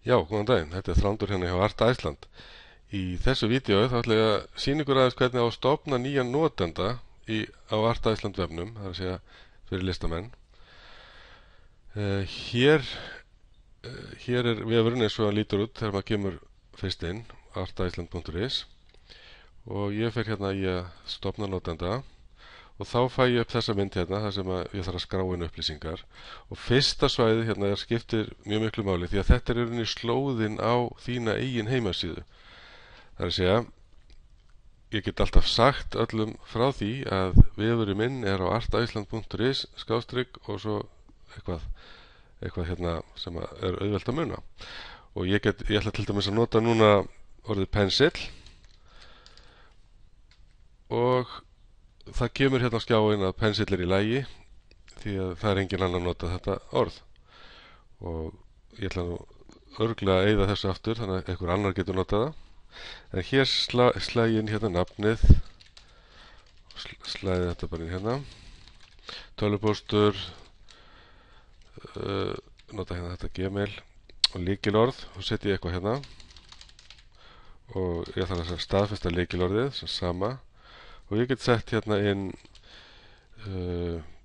Já, góðan daginn. Þetta er Þrándur hérna hjá Art Iceland. Í þessu vídeói þá ætla ég að sýna ykkur aðeins hvernig á að stofna nýjan notenda á Art Iceland vefnum, það er að segja fyrir listamenn. Hér, hér er vefurinn eins og hann lítur út þegar maður kemur fyrst inn, articeland.is, og ég fer hérna í að stofna notenda og þá fæ ég upp þessa mynd hérna þar sem ég þarf að skrá inn upplýsingar, og fyrsta svæðið hérna skiptir mjög miklu máli því að þetta er í rauninni slóðin á þína eigin heimasíðu. Það er að segja, ég get alltaf sagt öllum frá því að vefurinn minn er á articeland.is skástrygg og svo eitthvað hérna sem er auðvelt að muna, og ég ætla til dæmis að nota núna orðið pensil, og það kemur hérna á skjáin að pensil er í lagi því að það er engin annar að nota þetta orð, og ég ætla nú örugglega að eyða þessu aftur þannig að einhver annar getur notað það. En hér slægi inn hérna nafnið, slæði þetta bara inn hérna, tölvupóstur, nota hérna þetta Gmail og lykilorð, og setja ég eitthvað hérna og ég þarf að staðfesta lykilorðið sem sama, og ég get sett hérna inn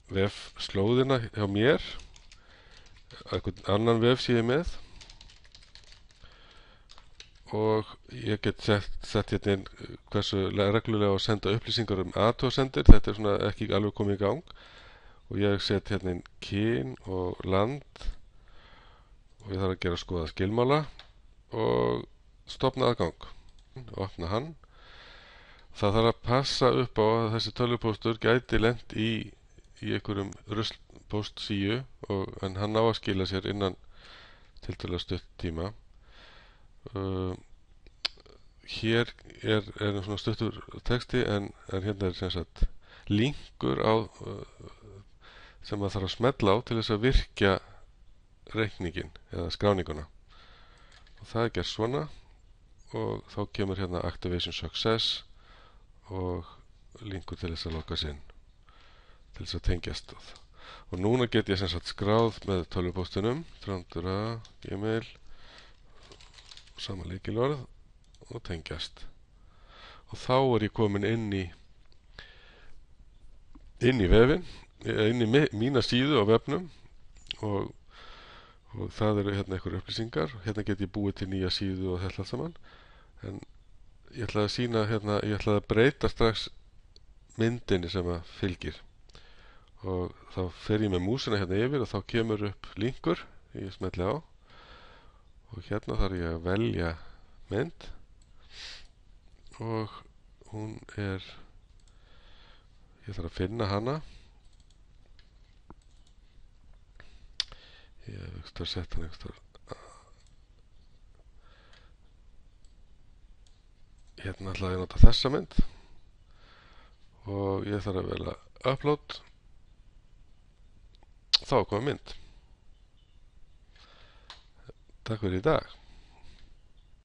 vefslóðina hjá mér, einhvern annan vef sé ég með, og ég get sett hérna inn hversu reglulega að senda upplýsingar athugasemdir. Þetta er svona ekki alveg komið í gang, og ég set hérna inn kyn og land, og ég þarf að gera skoða skilmála og stofna aðgang, opna hann. Það þarf að passa upp á að þessi tölvupóstur gæti lent í einhverjum ruslpóstsíu, en hann á að skila sér innan tiltölulega stutt tíma. Hér er svona stuttur texti, en hérna er sem sagt linkur á sem maður þarf að smella á til þess að virkja reikningin eða skráninguna, og það er gert svona, og þá kemur hérna Activation Success og linkur til þess að loka sinn til þess að tengjast, og núna get ég sem sagt skráð með tölvupóstinum Þrándur að Gmail, sama lykilorð og tengjast, og þá er ég komin inn í vefinn, inn í mína síðu á vefnum, og það eru hérna einhverjar upplýsingar. Hérna get ég búið til nýja síðu og þetta allt saman, en ég ætla að sýna hérna, ég ætla að breyta strax myndinni sem að fylgir, og þá fer ég með músina hérna yfir og þá kemur upp linkur, ég smelli á, og hérna þarf ég að velja mynd, og hún er, ég þarf að finna hana, ég hef sett hann einhverstaðar, hérna ætla ég að nota þessa mynd, og ég þarf að velja upload, þá er komið mynd. Takk fyrir í dag.